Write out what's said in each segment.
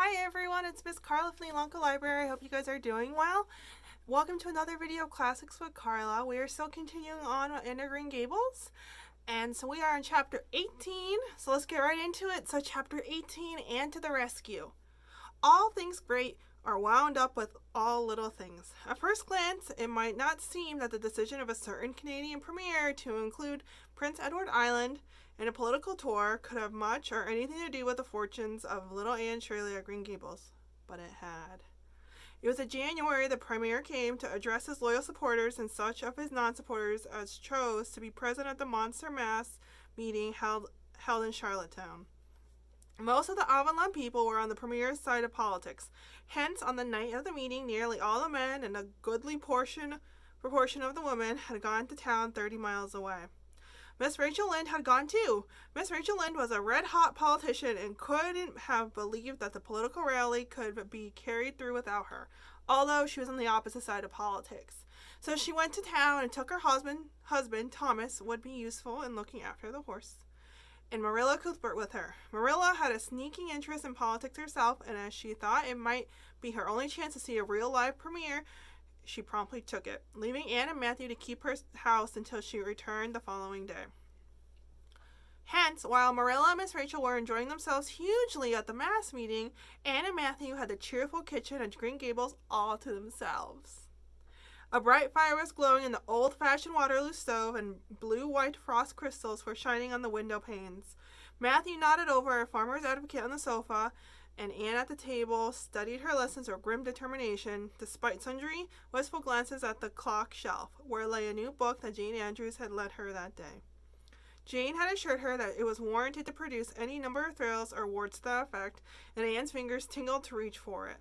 Hi everyone, it's Miss Carla from the Elonka Library. I hope you guys are doing well. Welcome to another video of Classics with Carla. We are still continuing on in Green Gables. And so we are in chapter 18. So let's get right into it. So chapter 18, and to the rescue. All things great are wound up with all little things. At first glance, it might not seem that the decision of a certain Canadian premier to include Prince Edward Island in a political tour could have much or anything to do with the fortunes of little Anne Shirley at Green Gables. But it had. It was in January the premier came to address his loyal supporters and such of his non-supporters as chose to be present at the monster mass meeting held in Charlottetown. Most of the Avalon people were on the premier's side of politics. Hence, on the night of the meeting, nearly all the men and a goodly proportion of the women had gone to town 30 miles away. Miss Rachel Lynde had gone too. Miss Rachel Lynde was a red-hot politician and couldn't have believed that the political rally could be carried through without her, although she was on the opposite side of politics. So she went to town and took her husband, Thomas, would be useful in looking after the horse, and Marilla Cuthbert with her. Marilla had a sneaking interest in politics herself, and as she thought it might be her only chance to see a real live premiere, she promptly took it, leaving Anne and Matthew to keep her house until she returned the following day. Hence, while Marilla and Miss Rachel were enjoying themselves hugely at the mass meeting, Anne and Matthew had the cheerful kitchen at Green Gables all to themselves. A bright fire was glowing in the old-fashioned Waterloo stove, and blue-white frost crystals were shining on the window panes. Matthew nodded over a farmer's advocate on the sofa, and Anne at the table studied her lessons with grim determination, despite sundry wistful glances at the clock shelf, where lay a new book that Jane Andrews had lent her that day. Jane had assured her that it was warranted to produce any number of thrills or words to that effect, and Anne's fingers tingled to reach for it.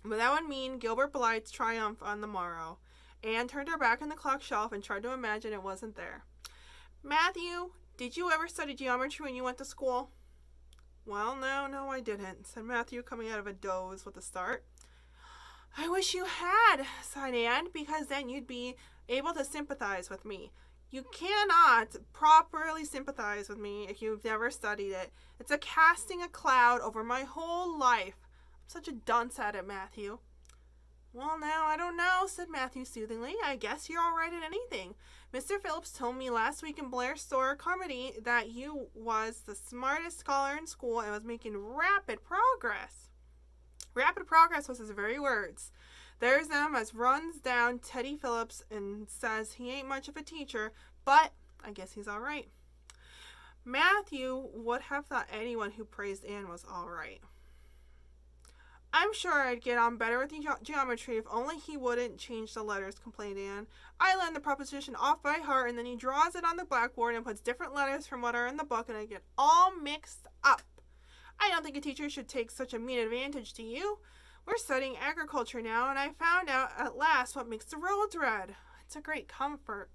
But that would mean Gilbert Blythe's triumph on the morrow. Anne turned her back on the clock shelf and tried to imagine it wasn't there. Matthew, did you ever study geometry when you went to school? Well, no, I didn't, said Matthew, coming out of a doze with a start. I wish you had, sighed Anne, because then you'd be able to sympathize with me. You cannot properly sympathize with me if you've never studied it. It's a casting a cloud over my whole life. I'm such a dunce at it, Matthew. Well, now, I don't know, said Matthew soothingly. I guess you're all right at anything. Mr. Phillips told me last week in Blair's store comedy that you was the smartest scholar in school and was making rapid progress. Rapid progress was his very words. There's them as runs down Teddy Phillips and says he ain't much of a teacher, but I guess he's all right. Matthew would have thought anyone who praised Anne was all right. I'm sure I'd get on better with geometry if only he wouldn't change the letters, complained Anne. I learn the proposition off by heart, and then he draws it on the blackboard and puts different letters from what are in the book, and I get all mixed up. I don't think a teacher should take such a mean advantage to you. We're studying agriculture now, and I found out at last what makes the roads red. It's a great comfort.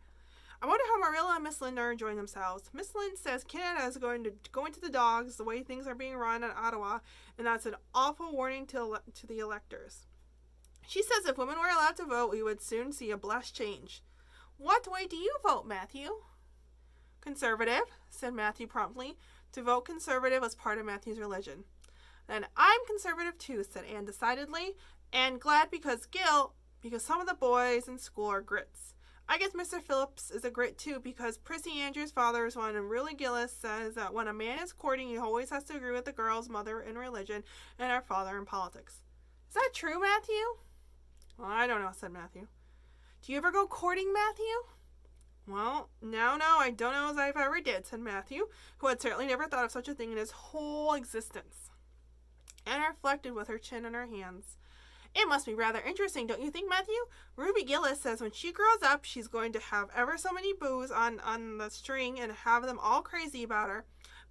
I wonder how Marilla and Miss Lynde are enjoying themselves. Miss Lynde says Canada is going to the dogs the way things are being run in Ottawa, and that's an awful warning to the electors. She says if women were allowed to vote, we would soon see a blessed change. What way do you vote, Matthew? Conservative, said Matthew promptly. To vote conservative was part of Matthew's religion. Then I'm conservative too, said Anne decidedly, and glad because some of the boys in school are grits. I guess Mr. Phillips is a grit too, because Prissy Andrews' father is one, and Rulie Gillis says that when a man is courting, he always has to agree with the girl's mother in religion and her father in politics. Is that true, Matthew? Well, I don't know, said Matthew. Do you ever go courting, Matthew? Well, no, I don't know as I ever did, said Matthew, who had certainly never thought of such a thing in his whole existence. Anne reflected with her chin in her hands. It must be rather interesting, don't you think, Matthew? Ruby Gillis says when she grows up, she's going to have ever so many boos on the string and have them all crazy about her.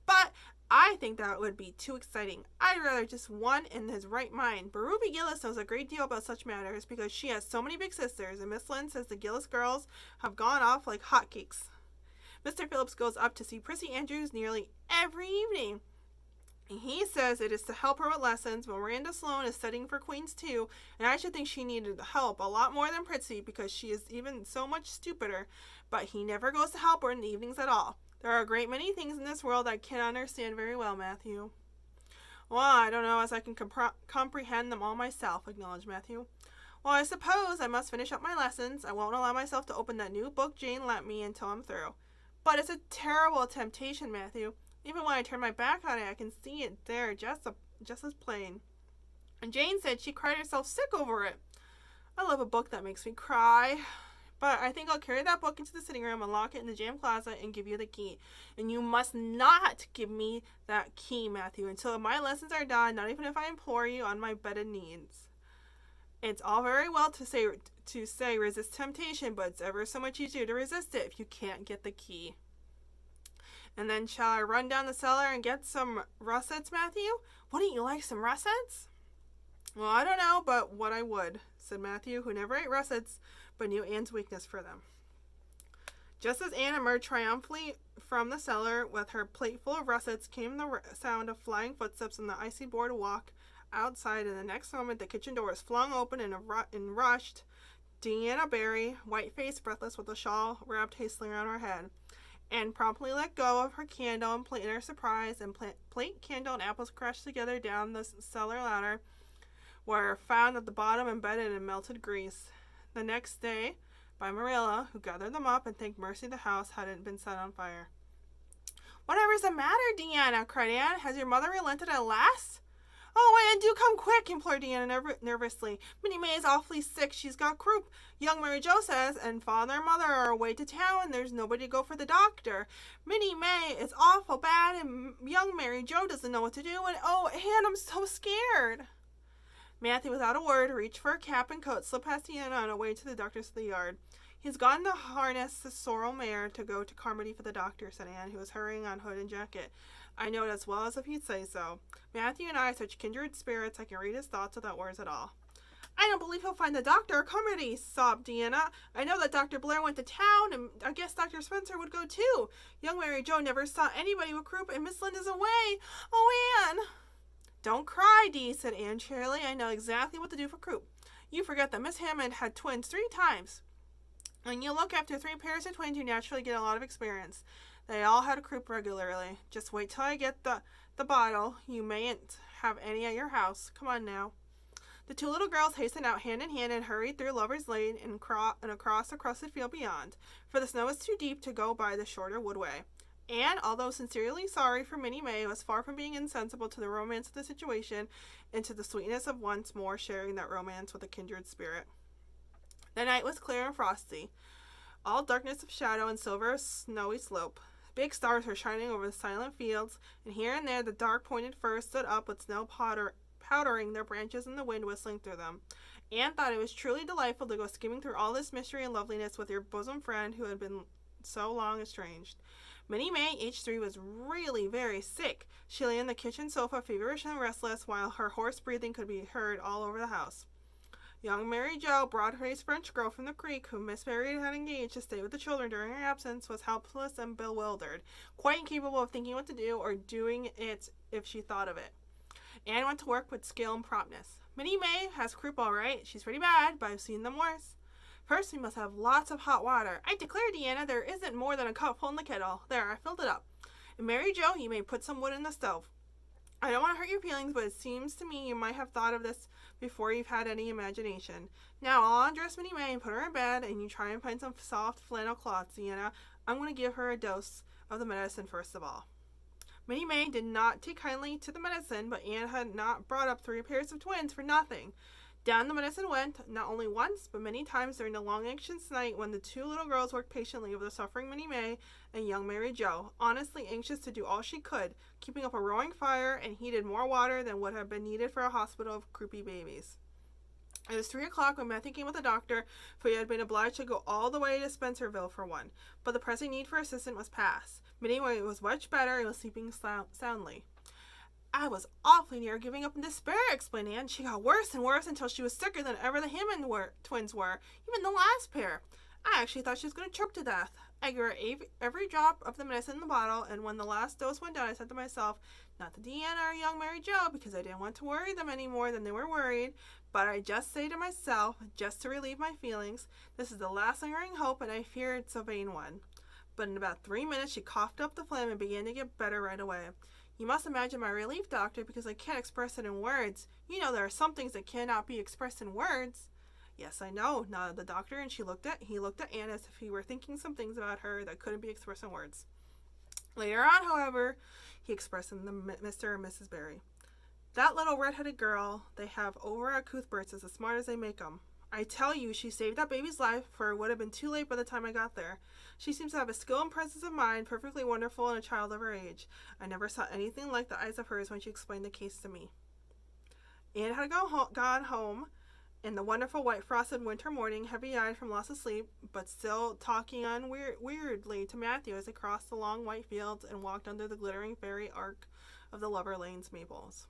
But I think that would be too exciting. I'd rather just one in his right mind. But Ruby Gillis knows a great deal about such matters because she has so many big sisters, and Miss Lynde says the Gillis girls have gone off like hotcakes. Mr. Phillips goes up to see Prissy Andrews nearly every evening. He says it is to help her with lessons, but Miranda Sloane is studying for Queen's too, and I should think she needed help a lot more than Prissy because she is even so much stupider, but he never goes to help her in the evenings at all. There are a great many things in this world I can't understand very well, Matthew. Well, I don't know as I can comprehend them all myself, acknowledged Matthew. Well, I suppose I must finish up my lessons. I won't allow myself to open that new book Jane lent me until I'm through. But it's a terrible temptation, Matthew. Even when I turn my back on it, I can see it there just as plain. And Jane said she cried herself sick over it. I love a book that makes me cry. But I think I'll carry that book into the sitting room and lock it in the jam closet and give you the key. And you must not give me that key, Matthew, until my lessons are done, not even if I implore you on my bed of knees. It's all very well to say resist temptation, but it's ever so much easier to resist it if you can't get the key. And then shall I run down the cellar and get some russets, Matthew? Wouldn't you like some russets? Well, I don't know, but what I would, said Matthew, who never ate russets, but knew Anne's weakness for them. Just as Anne emerged triumphantly from the cellar with her plate full of russets, came the sound of flying footsteps on the icy boardwalk outside, and the next moment the kitchen door was flung open and rushed Deanna Barry, white-faced, breathless, with a shawl wrapped hastily around her head. Anne promptly let go of her candle and plate in her surprise, and plate, candle, and apples crashed together down the cellar ladder, were found at the bottom embedded in melted grease. The next day, by Marilla, who gathered them up and thanked mercy the house hadn't been set on fire. Whatever's the matter, Deanna? Cried Anne. Has your mother relented at last? Oh, Anne, do come quick, implored Deanna nervously. Minnie May is awfully sick. She's got croup, young Mary Jo says, and father and mother are away to town, and there's nobody to go for the doctor. Minnie May is awful bad, and young Mary Jo doesn't know what to do, and oh, Anne, I'm so scared. Matthew, without a word, reached for a cap and coat, slipped past Deanna and away to the doctor's yard. He's gone to harness the sorrel mare to go to Carmody for the doctor, said Anne, who was hurrying on hood and jacket. I know it as well as if he'd say so. Matthew and I are such kindred spirits I can read his thoughts without words at all. I don't believe he'll find the doctor at Carmody, sobbed Deanna. I know that Dr. Blair went to town, and I guess Dr. Spencer would go too. Young Mary Jo never saw anybody with croup, and Miss Linda's away. Oh, Anne! Don't cry, Dee, said Anne cheerily. I know exactly what to do for croup. You forget that Miss Hammond had twins 3 times. When you look after 3 pairs of twins, you naturally get a lot of experience. They all had croup regularly. Just wait till I get the bottle. You mayn't have any at your house. Come on now. The 2 little girls hastened out hand in hand and hurried through Lover's Lane and across the crusted field beyond, for the snow was too deep to go by the shorter woodway. Anne, although sincerely sorry for Minnie May, was far from being insensible to the romance of the situation and to the sweetness of once more sharing that romance with a kindred spirit. The night was clear and frosty, all darkness of shadow and silver snowy slope. Big stars were shining over the silent fields, and here and there the dark pointed firs stood up with snow powdering their branches and the wind whistling through them. Anne thought it was truly delightful to go skimming through all this mystery and loveliness with your bosom friend who had been so long estranged. Minnie May, age 3, was really very sick. She lay on the kitchen sofa, feverish and restless, while her hoarse breathing could be heard all over the house. Young Mary Jo, broad-faced French girl from the Creek, whom Miss Barry had engaged to stay with the children during her absence, was helpless and bewildered, quite incapable of thinking what to do or doing it if she thought of it. Anne went to work with skill and promptness. Minnie May has croup all right. She's pretty bad, but I've seen them worse. First, we must have lots of hot water. I declare, Deanna, there isn't more than a cupful in the kettle. There, I filled it up. And Mary Jo, you may put some wood in the stove. I don't want to hurt your feelings, but it seems to me you might have thought of this before you've had any imagination. Now, I'll undress Minnie May and put her in bed, and you try and find some soft flannel cloths, Deanna. I'm going to give her a dose of the medicine first of all. Minnie May did not take kindly to the medicine, but Anne had not brought up 3 pairs of twins for nothing. Down the medicine went, not only once, but many times during the long anxious night when the 2 little girls worked patiently over the suffering Minnie May and young Mary Jo, honestly anxious to do all she could, keeping up a roaring fire and heated more water than would have been needed for a hospital of croupy babies. It was 3 o'clock when Matthew came with the doctor, for he had been obliged to go all the way to Spencerville for one, but the pressing need for assistance was past. Minnie was much better and was sleeping soundly. I was awfully near giving up in despair, explained Anne. She got worse and worse until she was sicker than ever the Hammond twins were, even the last pair. I actually thought she was going to choke to death. I gave her every drop of the medicine in the bottle, and when the last dose went down, I said to myself, not to Deanna or young Mary Jo, because I didn't want to worry them any more than they were worried, but I just say to myself, just to relieve my feelings, this is the last lingering hope, and I fear it's a vain one. But in about 3 minutes, she coughed up the phlegm and began to get better right away. You must imagine my relief, Doctor, because I can't express it in words. You know there are some things that cannot be expressed in words. Yes, I know, nodded the doctor, and he looked at Anne as if he were thinking some things about her that couldn't be expressed in words. Later on, however, he expressed in the Mr. and Mrs. Barry. That little red-headed girl they have over at Cuthbert's is as smart as they make 'em. I tell you, she saved that baby's life, for it would have been too late by the time I got there. She seems to have a skill and presence of mind perfectly wonderful in a child of her age. I never saw anything like the eyes of hers when she explained the case to me. Anne had gone home in the wonderful white frosted winter morning, heavy-eyed from loss of sleep, but still talking on weirdly to Matthew as they crossed the long white fields and walked under the glittering fairy arc of the Lover Lane's maples.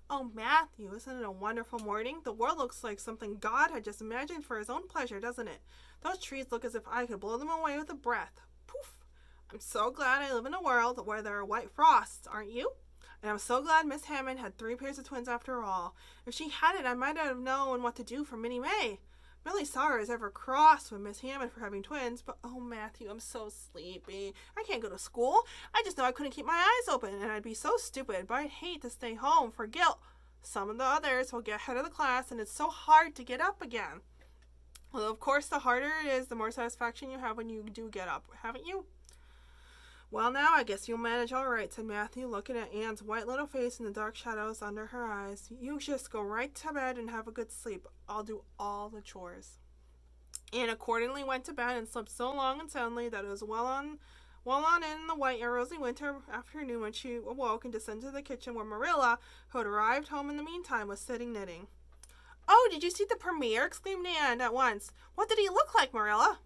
Oh, Matthew, isn't it a wonderful morning? The world looks like something God had just imagined for his own pleasure, doesn't it? Those trees look as if I could blow them away with a breath. Poof! I'm so glad I live in a world where there are white frosts, aren't you? And I'm so glad Miss Hammond had 3 pairs of twins after all. If she hadn't, I might have known what to do for Minnie May. Really sorry I was ever cross with Miss Hammond for having twins, but oh, Matthew, I'm so sleepy. I can't go to school. I just know I couldn't keep my eyes open, and I'd be so stupid, but I'd hate to stay home for guilt. Some of the others will get ahead of the class, and it's so hard to get up again. Although, of course, the harder it is, the more satisfaction you have when you do get up, haven't you? Well, now I guess you'll manage all right, said Matthew, looking at Anne's white little face and the dark shadows under her eyes. You just go right to bed and have a good sleep. I'll do all the chores. Anne accordingly went to bed and slept so long and soundly that it was well on in the white and rosy winter afternoon when she awoke and descended to the kitchen where Marilla, who had arrived home in the meantime, was sitting knitting. Oh, did you see the premiere? Exclaimed Anne at once. What did he look like, Marilla?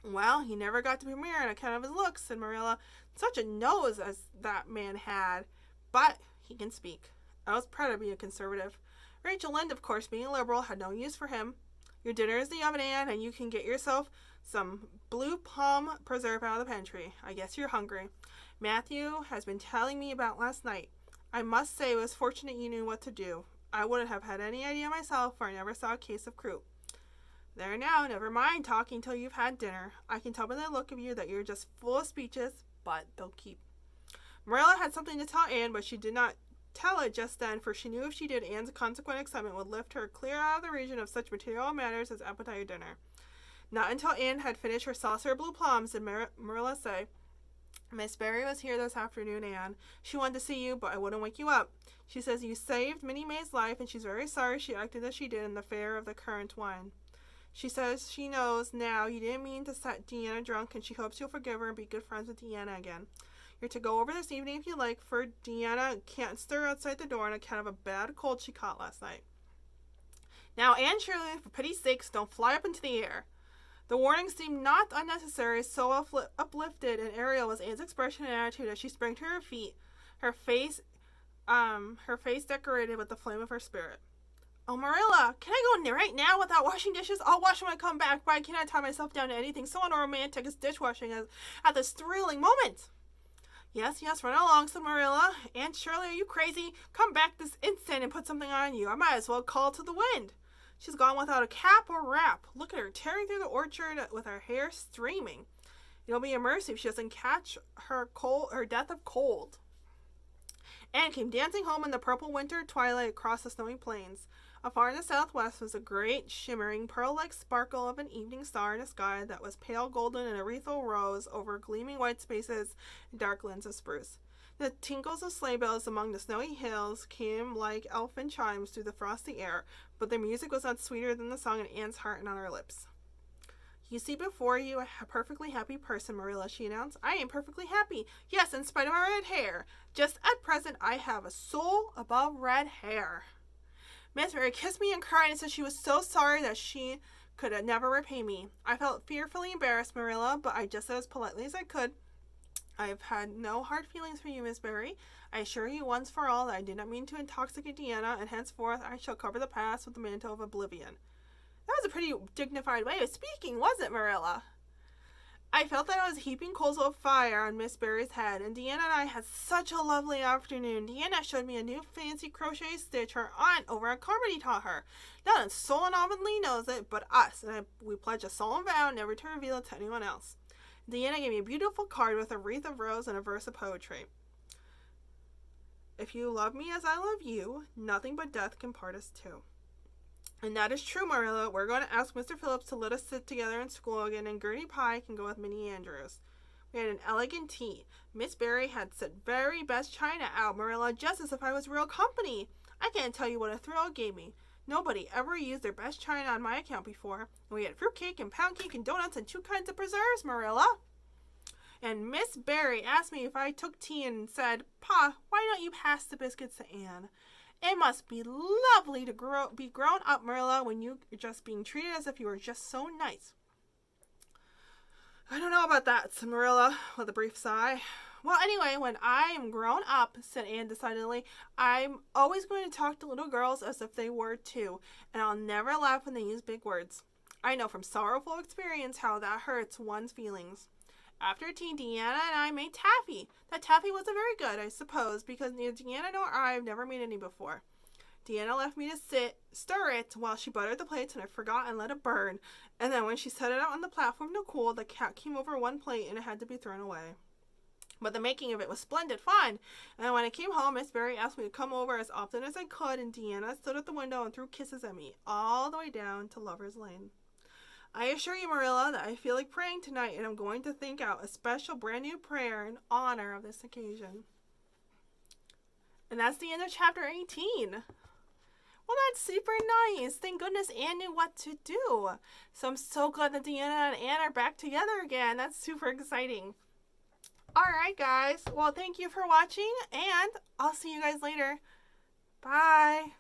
Well, he never got to premiere on account of his looks, said Marilla. Such a nose as that man had. But he can speak. I was proud to be a conservative. Rachel Lynde, of course, being a liberal, had no use for him. Your dinner is in the oven, Anne, and you can get yourself some blue plum preserve out of the pantry. I guess you're hungry. Matthew has been telling me about last night. I must say it was fortunate you knew what to do. I wouldn't have had any idea myself, for I never saw a case of croup. There now, never mind talking till you've had dinner. I can tell by the look of you that you're just full of speeches, but they'll keep. Marilla had something to tell Anne, but she did not tell it just then, for she knew if she did, Anne's consequent excitement would lift her clear out of the region of such material matters as appetite or dinner. Not until Anne had finished her saucer of blue plums did Marilla say, Miss Barry was here this afternoon, Anne. She wanted to see you, but I wouldn't wake you up. She says you saved Minnie May's life, and she's very sorry she acted as she did in the affair of the currant wine. She says she knows now you didn't mean to set Deanna drunk, and she hopes you'll forgive her and be good friends with Deanna again. You're to go over this evening if you like, for Deanna can't stir outside the door on account of a bad cold she caught last night. Now, Anne Shirley, for pity's sakes, don't fly up into the air. The warning seemed not unnecessary, so uplifted and aerial was Anne's expression and attitude as she sprang to her feet, her face decorated with the flame of her spirit. Oh, Marilla, can I go right now without washing dishes? I'll wash when I come back, but I cannot tie myself down to anything so unromantic as dishwashing at this thrilling moment. Yes, run along, said Marilla. Aunt Shirley, are you crazy? Come back this instant and put something on you. I might as well call to the wind. She's gone without a cap or wrap. Look at her tearing through the orchard with her hair streaming. It'll be a mercy if she doesn't catch her death of cold. Anne came dancing home in the purple winter twilight across the snowy plains. Afar in the southwest was a great, shimmering, pearl-like sparkle of an evening star in a sky that was pale golden and ethereal rose over gleaming white spaces and dark lands of spruce. The tinkles of sleigh bells among the snowy hills came like elfin chimes through the frosty air, but their music was not sweeter than the song in Anne's heart and on her lips. You see before you a perfectly happy person, Marilla, she announced. I am perfectly happy. Yes, in spite of my red hair. Just at present, I have a soul above red hair. Miss Barry kissed me and cried and said she was so sorry that she could never repay me. I felt fearfully embarrassed, Marilla, but I just said as politely as I could, I have had no hard feelings for you, Miss Barry. I assure you once for all that I did not mean to intoxicate Deanna, and henceforth I shall cover the past with the mantle of oblivion. That was a pretty dignified way of speaking, wasn't it, Marilla? I felt that I was heaping coals of fire on Miss Barry's head, and Deanna and I had such a lovely afternoon. Deanna showed me a new fancy crochet stitch her aunt over at Carmody taught her. Not a soul in Avonlea knows it but us, and we pledge a solemn vow never to reveal it to anyone else. Deanna gave me a beautiful card with a wreath of rose and a verse of poetry. If you love me as I love you, nothing but death can part us two. And that is true, Marilla. We're going to ask Mr. Phillips to let us sit together in school again, and Gertie Pye can go with Minnie Andrews. We had an elegant tea. Miss Barry had set very best china out, Marilla, just as if I was real company. I can't tell you what a thrill it gave me. Nobody ever used their best china on my account before. And we had fruitcake and pound cake and donuts and 2 kinds of preserves, Marilla. And Miss Barry asked me if I took tea and said, Pa, why don't you pass the biscuits to Anne? It must be lovely to be grown up, Marilla, when you're just being treated as if you were just so nice. I don't know about that, said Marilla with a brief sigh. Well, anyway, when I am grown up, said Anne decidedly, I'm always going to talk to little girls as if they were too, and I'll never laugh when they use big words. I know from sorrowful experience how that hurts one's feelings. After tea, Deanna and I made taffy. That taffy wasn't very good, I suppose, because neither Deanna nor I have never made any before. Deanna left me to stir it while she buttered the plates, and I forgot and let it burn. And then when she set it out on the platform to cool, the cat came over one plate and it had to be thrown away. But the making of it was splendid fun. And when I came home, Miss Barry asked me to come over as often as I could, and Deanna stood at the window and threw kisses at me, all the way down to Lover's Lane. I assure you, Marilla, that I feel like praying tonight, and I'm going to think out a special brand new prayer in honor of this occasion. And that's the end of chapter 18. Well, that's super nice. Thank goodness Anne knew what to do. So I'm so glad that Deanna and Anne are back together again. That's super exciting. Alright, guys. Well, thank you for watching, and I'll see you guys later. Bye.